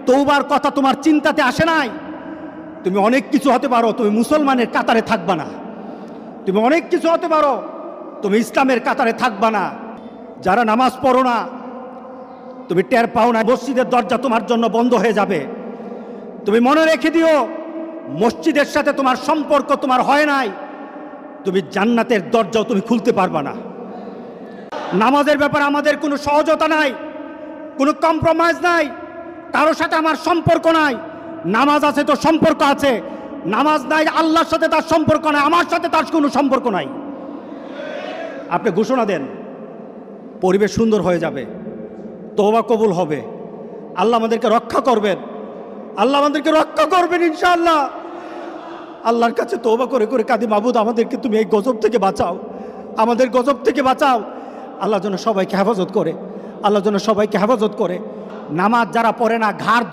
তওবার কথা তোমার চিন্তাতে আসে নাই। তুমি অনেক কিছু হতে পারো, তুমি মুসলমানের কাতারে থাকবা না। তুমি অনেক কিছু হতে পারো, তুমি ইসলামের কাতারে থাকবা না। যারা নামাজ পড়ো না, তুমি টের পাও না, মসজিদের দরজা তোমার জন্য বন্ধ হয়ে যাবে। তুমি মনে রেখে দিও, মসজিদের সাথে তোমার সম্পর্ক তোমার হয় নাই, তুমি জান্নাতের দরজাও তুমি খুলতে পারবা না। নামাজের ব্যাপারে আমাদের কোনো সহজতা নাই, কোনো কম্প্রোমাইজ নাই, কারোর সাথে আমার সম্পর্ক নাই। নামাজ আছে তো সম্পর্ক আছে, নামাজ নাই আল্লাহর সাথে তার সম্পর্ক নাই, আমার সাথে তার কোনো সম্পর্ক নাই। আপনি ঘোষণা দেন, পরিবেশ সুন্দর হয়ে যাবে, তওবা কবুল হবে, আল্লাহ আমাদেরকে রক্ষা করবেন, আল্লাহ আমাদেরকে রক্ষা করবেন ইনশাআল্লাহ। আল্লাহর কাছে তওবা করে করে কাঁদি, মাবুদ আমাদেরকে তুমি এই গজব থেকে বাঁচাও, আমাদের গজব থেকে বাঁচাও। আল্লাহ যেন সবাইকে হেফাজত করে, আল্লাহ যেন সবাইকে হেফাজত করে। নামাজ যারা পড়ে না, ঘাড়